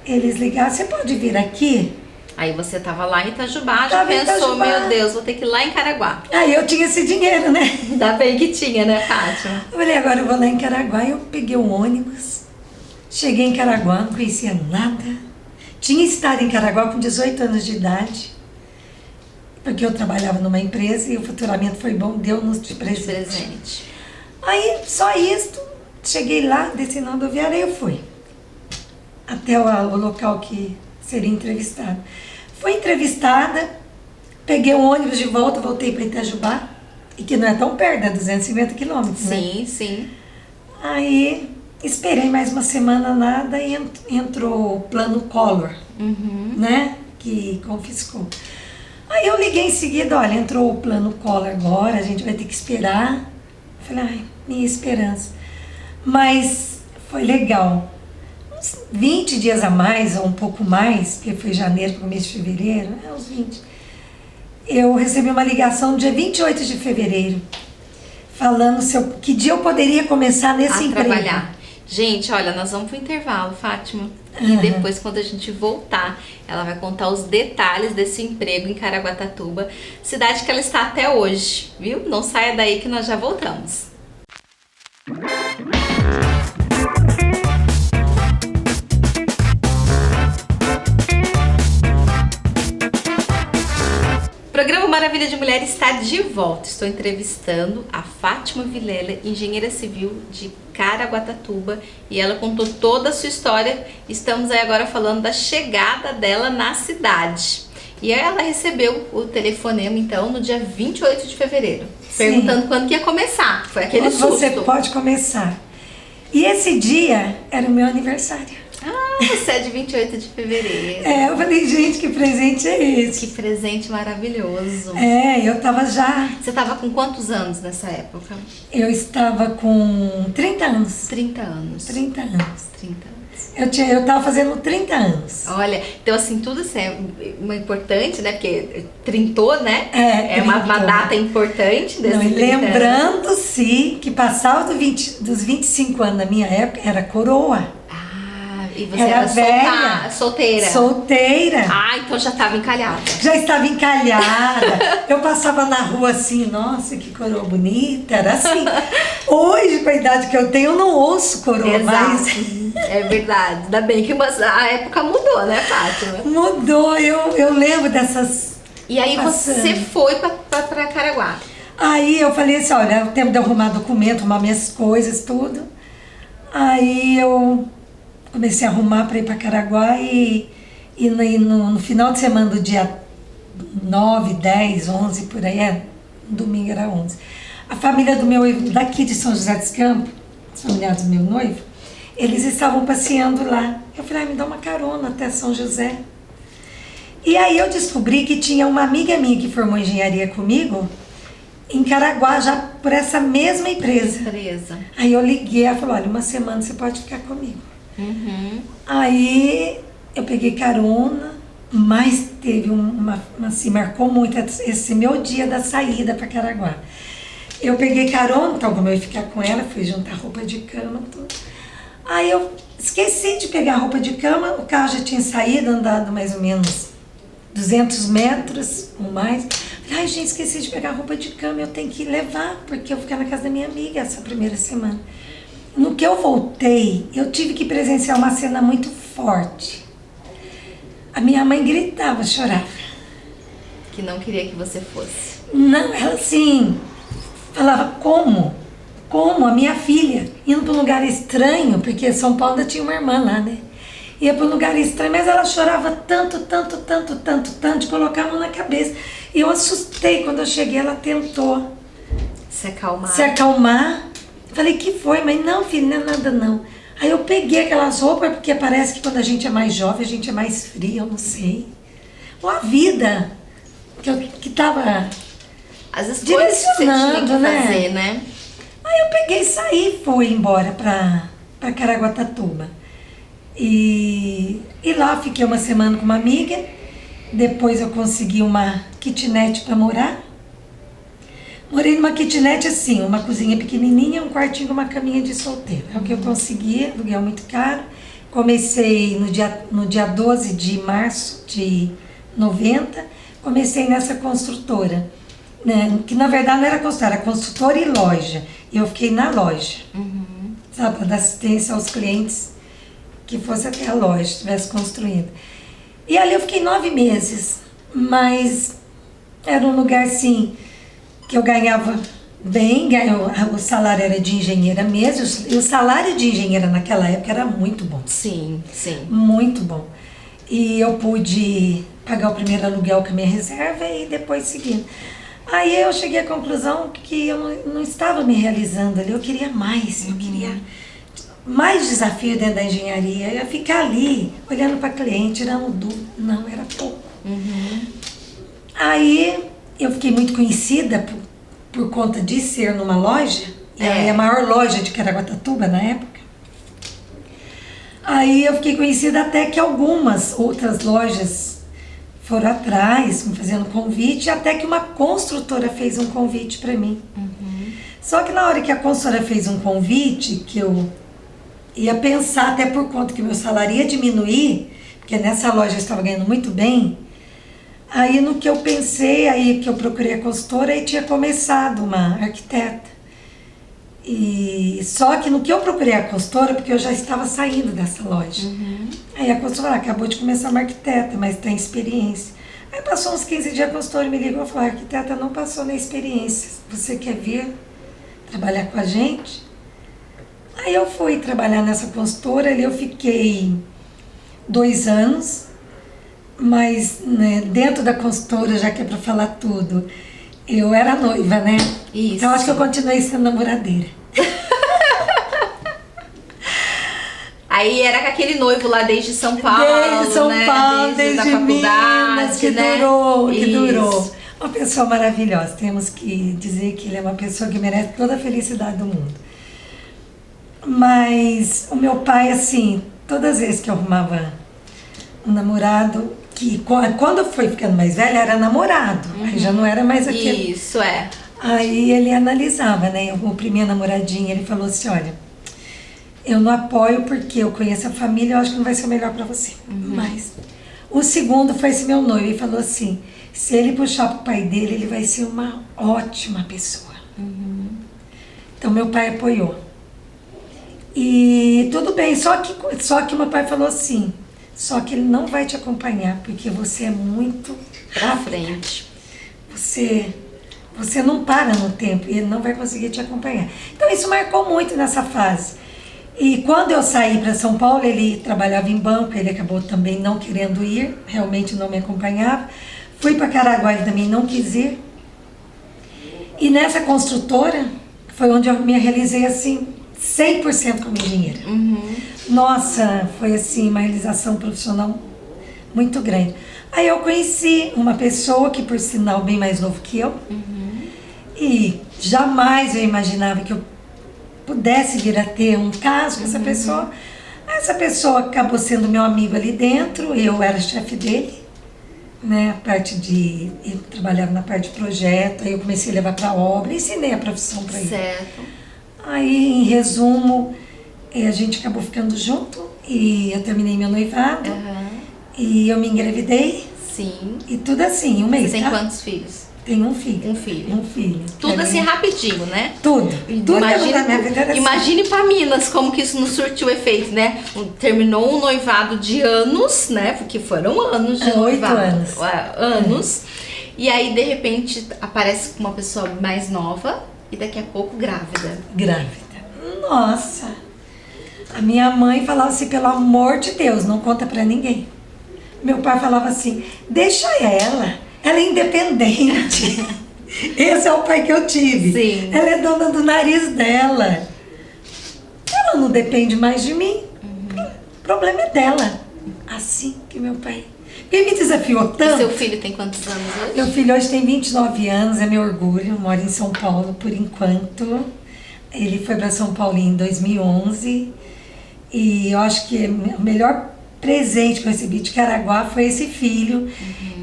Speaker 2: eles ligaram, você pode vir aqui?
Speaker 1: Aí você tava lá em Itajubá, já pensou, meu Deus, vou ter que ir lá em Caraguá.
Speaker 2: Aí eu tinha esse dinheiro, né?
Speaker 1: Ainda bem que tinha, né, Fátima?
Speaker 2: Eu falei, agora eu vou lá em Caraguá, eu peguei um ônibus, cheguei em Caraguá, não conhecia nada. Tinha estado em Caraguá com 18 anos de idade, porque eu trabalhava numa empresa e o faturamento foi bom, deu-nos de presente. Aí, só isso, cheguei lá, desci na rodoviária e eu fui. Até o local que seria entrevistada. Fui entrevistada, peguei um ônibus de volta, voltei para Itajubá, e que não é tão perto, é 250 quilômetros, né?
Speaker 1: Sim, sim.
Speaker 2: Aí, esperei mais uma semana, nada, e entrou o plano Collor, né? Que confiscou. Aí eu liguei em seguida, olha, entrou o plano Collor agora, a gente vai ter que esperar. Falei, ai, minha esperança. Mas foi legal. Uns 20 dias a mais, ou um pouco mais, porque foi janeiro, começo de fevereiro, uns 20. Eu recebi uma ligação no dia 28 de fevereiro, falando que dia eu poderia começar nesse emprego.
Speaker 1: Trabalhar. Gente, olha, nós vamos pro intervalo, Fátima. E depois, quando a gente voltar, ela vai contar os detalhes desse emprego em Caraguatatuba, cidade que ela está até hoje, viu? Não saia daí que nós já voltamos. O programa Maravilha de Mulher está de volta. Estou entrevistando a Fátima Vilela, engenheira civil de Caraguatatuba, e ela contou toda a sua história. Estamos aí agora falando da chegada dela na cidade. E ela recebeu o telefonema, então, no dia 28 de fevereiro, perguntando quando que ia começar. Foi aquele susto.
Speaker 2: Você pode começar. E esse dia era o meu aniversário.
Speaker 1: Ah, você é de 28 de fevereiro.
Speaker 2: Eu falei, gente, que presente é esse?
Speaker 1: Que presente maravilhoso.
Speaker 2: Eu tava já...
Speaker 1: Você tava com quantos anos nessa época?
Speaker 2: Eu estava com 30 anos.
Speaker 1: 30 anos.
Speaker 2: 30 anos.
Speaker 1: 30 anos.
Speaker 2: Eu tava fazendo 30 anos.
Speaker 1: Olha, então assim, tudo assim é uma importante, né? Porque trintou, né? É
Speaker 2: trintou.
Speaker 1: uma data importante desse.
Speaker 2: Não, lembrando-se que passava dos 25 anos na minha época, era coroa.
Speaker 1: E você era
Speaker 2: velha,
Speaker 1: solteira?
Speaker 2: Solteira.
Speaker 1: Ah, então já estava encalhada.
Speaker 2: Já estava encalhada. Eu passava na rua assim, nossa, que coroa bonita. Era assim. Hoje, com a idade que eu tenho, eu não ouço coroa mais.
Speaker 1: É verdade. Ainda bem que a época mudou, né, Fátima?
Speaker 2: Mudou. Eu lembro dessas...
Speaker 1: E aí você foi para Caraguá?
Speaker 2: Aí eu falei assim, olha, é o tempo de eu arrumar documento, arrumar minhas coisas, tudo. Aí eu... comecei a arrumar para ir para Caraguá e no final de semana do dia 9, 10, 11, por aí, domingo era 11. A família do meu noivo, daqui de São José dos Campos, os familiares do meu noivo, eles estavam passeando lá. Eu falei, me dá uma carona até São José. E aí eu descobri que tinha uma amiga minha que formou engenharia comigo, em Caraguá, já por essa mesma empresa. Aí eu liguei, ela falou, olha, uma semana você pode ficar comigo. Aí eu peguei carona, mas teve assim, marcou muito esse meu dia da saída para Caraguá. Eu peguei carona, então como eu ia ficar com ela, fui juntar roupa de cama, tudo. Aí eu esqueci de pegar a roupa de cama, o carro já tinha saído, andado mais ou menos 200 metros ou mais. Ai, gente, esqueci de pegar a roupa de cama, eu tenho que levar, porque eu vou ficar na casa da minha amiga essa primeira semana. No que eu voltei, eu tive que presenciar uma cena muito forte. A minha mãe gritava, chorava.
Speaker 1: Que não queria que você fosse.
Speaker 2: Não, ela assim, falava como? Como a minha filha, indo para um lugar estranho, porque São Paulo ainda tinha uma irmã lá, né? Ia para um lugar estranho, mas ela chorava tanto, de colocar a mão na cabeça. E eu assustei quando eu cheguei, ela tentou se acalmar. Falei, que foi? Mas não, filho, não é nada não. Aí eu peguei aquelas roupas, porque parece que quando a gente é mais jovem, a gente é mais fria, eu não sei. Ou a vida que tava
Speaker 1: as escolhas que você tinha que fazer, né?
Speaker 2: Aí eu peguei e saí e fui embora pra Caraguatatuba. E lá fiquei uma semana com uma amiga. Depois eu consegui uma kitnet para morar. Morei numa kitnet assim, uma cozinha pequenininha, um quartinho com uma caminha de solteiro. É o que eu consegui, aluguel muito caro. Comecei no dia 12 de março de 90, comecei nessa construtora, né? Que na verdade não era construtora, era construtora e loja. E eu fiquei na loja, sabe, para dar assistência aos clientes que fosse até a loja, estivesse construindo. E ali eu fiquei 9 meses, mas era um lugar assim que eu ganhava bem, o salário era de engenheira mesmo, e o salário de engenheira naquela época era muito bom.
Speaker 1: Sim, sim.
Speaker 2: Muito bom. E eu pude pagar o primeiro aluguel com a minha reserva e depois seguindo. Aí eu cheguei à conclusão que eu não estava me realizando ali, eu queria mais, eu queria mais desafio dentro da engenharia. Eu ia ficar ali, olhando para cliente, tirando dúvida, não, era pouco. Aí eu fiquei muito conhecida por conta de ser numa loja, e a maior loja de Caraguatatuba na época. Aí eu fiquei conhecida até que algumas outras lojas foram atrás, me fazendo convite, até que uma construtora fez um convite para mim. Só que na hora que a construtora fez um convite, que eu ia pensar, até por conta que meu salário ia diminuir, porque nessa loja eu estava ganhando muito bem, aí no que eu pensei, aí que eu procurei a consultora, aí tinha começado uma arquiteta. E só que no que eu procurei a consultora, porque eu já estava saindo dessa loja. Aí a consultora acabou de começar uma arquiteta, mas tem experiência. Aí passou uns 15 dias, a consultora me ligou e falou, a arquiteta não passou na experiência, você quer vir trabalhar com a gente? Aí eu fui trabalhar nessa consultora, ali eu fiquei 2 anos, mas né, dentro da consultora, já que é para falar tudo, eu era noiva, né?
Speaker 1: Isso.
Speaker 2: Então acho que eu continuei sendo namoradeira.
Speaker 1: Aí era com aquele noivo lá desde São Paulo,
Speaker 2: desde São Paulo,
Speaker 1: desde
Speaker 2: desde Minas, que
Speaker 1: né?
Speaker 2: durou. Uma pessoa maravilhosa, temos que dizer que ele é uma pessoa que merece toda a felicidade do mundo. Mas o meu pai, assim, todas as vezes que eu arrumava um namorado, que quando eu fui ficando mais velha era namorado, aí já não era mais aquele.
Speaker 1: Isso, é.
Speaker 2: Aí ele analisava, né? O primeiro namoradinho, ele falou assim, olha, eu não apoio porque eu conheço a família, eu acho que não vai ser o melhor pra você. Mas o segundo foi esse meu noivo, ele falou assim, se ele puxar pro pai dele, ele vai ser uma ótima pessoa. Então meu pai apoiou. E tudo bem, só que meu pai falou assim, só que ele não vai te acompanhar, porque você é muito
Speaker 1: Pra frente.
Speaker 2: Você não para no tempo e ele não vai conseguir te acompanhar. Então isso marcou muito nessa fase. E quando eu saí para São Paulo, ele trabalhava em banco, ele acabou também não querendo ir, realmente não me acompanhava. Fui para Caraguá, ele também não quis ir. E nessa construtora foi onde eu me realizei assim, 100% como engenheira. Nossa, foi assim uma realização profissional muito grande. Aí eu conheci uma pessoa que, por sinal, bem mais novo que eu. E jamais eu imaginava que eu pudesse vir a ter um caso com essa pessoa. Essa pessoa acabou sendo meu amigo ali dentro, eu era chefe dele, né? Ele trabalhava na parte de projeto, aí eu comecei a levar para obra, ensinei a profissão para ele.
Speaker 1: Certo.
Speaker 2: Aí, em resumo, a gente acabou ficando junto e eu terminei meu noivado e eu me engravidei.
Speaker 1: Sim.
Speaker 2: E tudo assim, um mês.
Speaker 1: Você tem
Speaker 2: tá?
Speaker 1: quantos filhos?
Speaker 2: Tenho um filho.
Speaker 1: Um filho.
Speaker 2: Um filho.
Speaker 1: Tudo assim rapidinho, né?
Speaker 2: Tudo. Tudo
Speaker 1: Imagine,
Speaker 2: na minha vida era assim.
Speaker 1: imagine pra Minas como que isso não surtiu efeito, né? Terminou um noivado de anos, né? Porque foram anos de
Speaker 2: 8
Speaker 1: noivado.
Speaker 2: anos.
Speaker 1: Anos. E aí, de repente, aparece com uma pessoa mais nova e daqui a pouco grávida.
Speaker 2: Grávida. Nossa! A minha mãe falava assim, pelo amor de Deus, não conta pra ninguém. Meu pai falava assim, deixa ela é independente. Esse é o pai que eu tive.
Speaker 1: Sim.
Speaker 2: Ela é dona do nariz dela. Ela não depende mais de mim. O problema é dela. Assim que meu pai... Ele me desafiou tanto.
Speaker 1: Seu filho tem quantos anos hoje?
Speaker 2: Meu filho hoje tem 29 anos, é meu orgulho. Mora em São Paulo por enquanto. Ele foi para São Paulo em 2011. E eu acho que o melhor presente que eu recebi de Caraguá foi esse filho.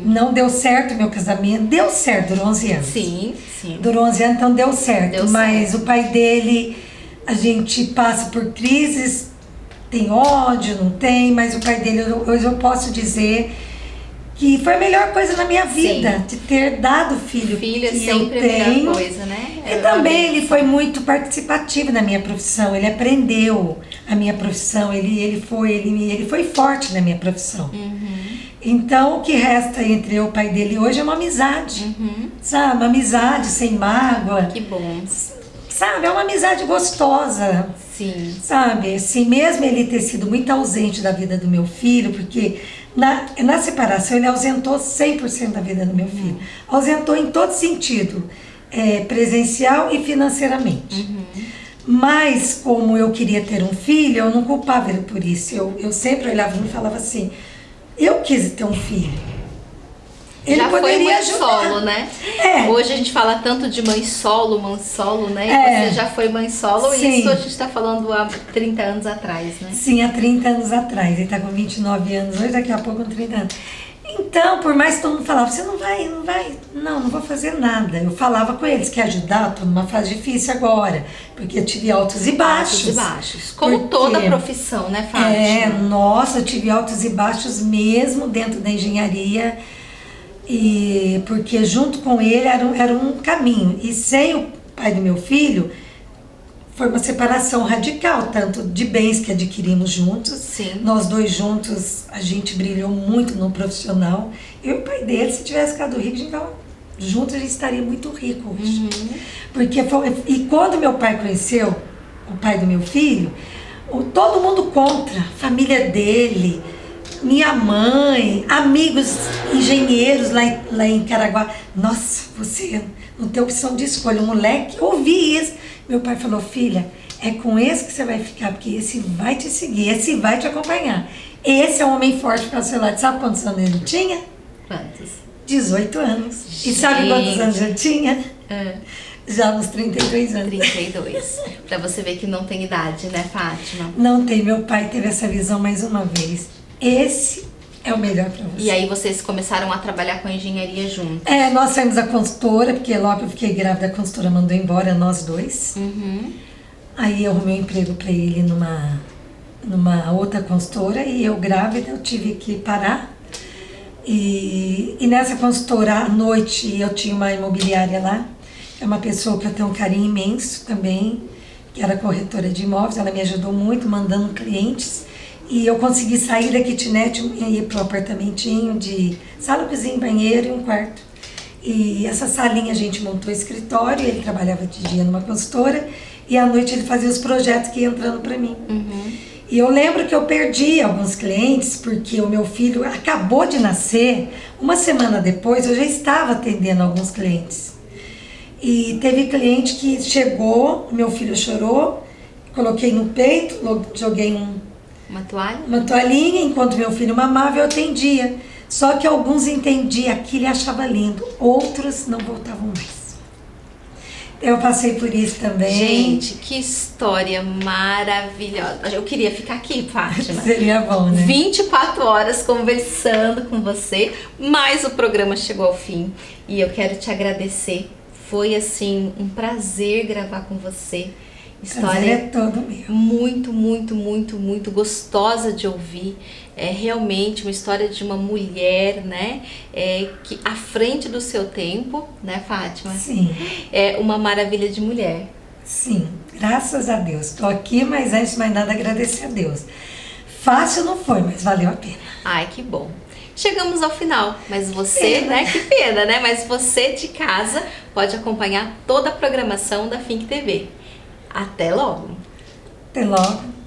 Speaker 2: Não deu certo o meu casamento. Deu certo, durou 11 anos.
Speaker 1: Sim, sim.
Speaker 2: Durou 11 anos, então deu certo.
Speaker 1: Deu
Speaker 2: Mas
Speaker 1: certo.
Speaker 2: o pai dele, a gente passa por crises, tem ódio, não tem, mas o pai dele, hoje eu posso dizer que foi a melhor coisa na minha vida,
Speaker 1: Sim.
Speaker 2: de ter dado o filho,
Speaker 1: Filho é
Speaker 2: que
Speaker 1: sempre
Speaker 2: eu
Speaker 1: a
Speaker 2: tenho.
Speaker 1: melhor coisa, né?
Speaker 2: E também ele foi muito participativo na minha profissão, ele aprendeu a minha profissão, ele foi forte na minha profissão. Então o que resta entre eu e o pai dele hoje é uma amizade, sabe? Uma amizade sem mágoa,
Speaker 1: Que bom.
Speaker 2: sabe? É uma amizade gostosa.
Speaker 1: Sim.
Speaker 2: Sabe, assim, mesmo ele ter sido muito ausente da vida do meu filho, porque na separação ele ausentou 100% da vida do meu filho. Ausentou em todo sentido, presencial e financeiramente. Mas, como eu queria ter um filho, eu não culpava ele por isso. Eu sempre olhava e falava assim, eu quis ter um filho. Ele
Speaker 1: Já foi
Speaker 2: poderia
Speaker 1: mãe
Speaker 2: ajudar.
Speaker 1: solo, né?
Speaker 2: É.
Speaker 1: Hoje a gente fala tanto de mãe solo, né? E
Speaker 2: É.
Speaker 1: você já foi mãe solo
Speaker 2: Sim.
Speaker 1: e isso a gente tá falando há 30 anos atrás, né?
Speaker 2: Sim, há 30 anos atrás. Ele tá com 29 anos hoje, daqui a pouco com 30 anos. Então, por mais que todo mundo falava, você não vai, não vou fazer nada. Eu falava com eles que ia ajudar, tô numa fase difícil agora, porque eu tive altos e baixos.
Speaker 1: Altos e baixos. Como
Speaker 2: Porque-
Speaker 1: toda profissão, né, Fátima?
Speaker 2: Nossa, eu tive altos e baixos mesmo dentro da engenharia. E porque junto com ele era um caminho. E sem o pai do meu filho, foi uma separação radical, tanto de bens que adquirimos juntos.
Speaker 1: Sim.
Speaker 2: Nós dois juntos, a gente brilhou muito no profissional. Eu e o pai dele, se tivesse ficado rico, juntos a gente estaria muito rico hoje. Porque e quando meu pai conheceu o pai do meu filho, todo mundo contra, a família dele, minha mãe, amigos engenheiros lá em Caraguá. Nossa, você não tem opção de escolha. O moleque, eu ouvi isso. Meu pai falou, filha, é com esse que você vai ficar, porque esse vai te seguir, esse vai te acompanhar. Esse é um homem forte para o seu lado. Sabe quantos anos ele tinha?
Speaker 1: Quantos?
Speaker 2: 18 anos. E sabe quantos anos eu tinha? Já nos 32 anos.
Speaker 1: 32. Pra você ver que não tem idade, né, Fátima?
Speaker 2: Não tem, meu pai teve essa visão mais uma vez. Esse é o melhor para você.
Speaker 1: E aí vocês começaram a trabalhar com a engenharia juntos.
Speaker 2: Nós saímos da consultora, porque logo que eu fiquei grávida, a consultora mandou embora nós dois. Aí eu arrumei um emprego para ele numa outra consultora e eu grávida, eu tive que parar. E nessa consultora, à noite, eu tinha uma imobiliária lá, é uma pessoa que eu tenho um carinho imenso também, que era corretora de imóveis, ela me ajudou muito, mandando clientes. E eu consegui sair da kitnet e ir para o apartamentinho de sala, cozinha, banheiro e um quarto. E essa salinha a gente montou escritório, ele trabalhava de dia numa consultora e à noite ele fazia os projetos que iam entrando para mim. E eu lembro que eu perdi alguns clientes porque o meu filho acabou de nascer, uma semana depois eu já estava atendendo alguns clientes. E teve cliente que chegou, meu filho chorou, coloquei no peito, joguei
Speaker 1: Uma toalha?
Speaker 2: uma toalhinha, enquanto meu filho mamava, eu atendia. Só que alguns entendiam aquilo e achavam lindo, outros não voltavam mais. Eu passei por isso também.
Speaker 1: Gente, que história maravilhosa. Eu queria ficar aqui, Fátima.
Speaker 2: Seria bom, né?
Speaker 1: 24 horas conversando com você, mas o programa chegou ao fim e eu quero te agradecer. Foi assim um prazer gravar com você.
Speaker 2: Prazer é todo meu.
Speaker 1: Muito, muito, muito, muito gostosa de ouvir. É realmente uma história de uma mulher, né? Que à frente do seu tempo, né, Fátima?
Speaker 2: Sim.
Speaker 1: É uma maravilha de mulher.
Speaker 2: Sim, graças a Deus. Estou aqui, mas antes de mais nada agradecer a Deus. Fácil não foi, mas valeu a pena.
Speaker 1: Ai, que bom. chegamos ao final. Mas você, né? Que pena, né? Mas você de casa pode acompanhar toda a programação da Fink TV. Até logo!
Speaker 2: Até logo!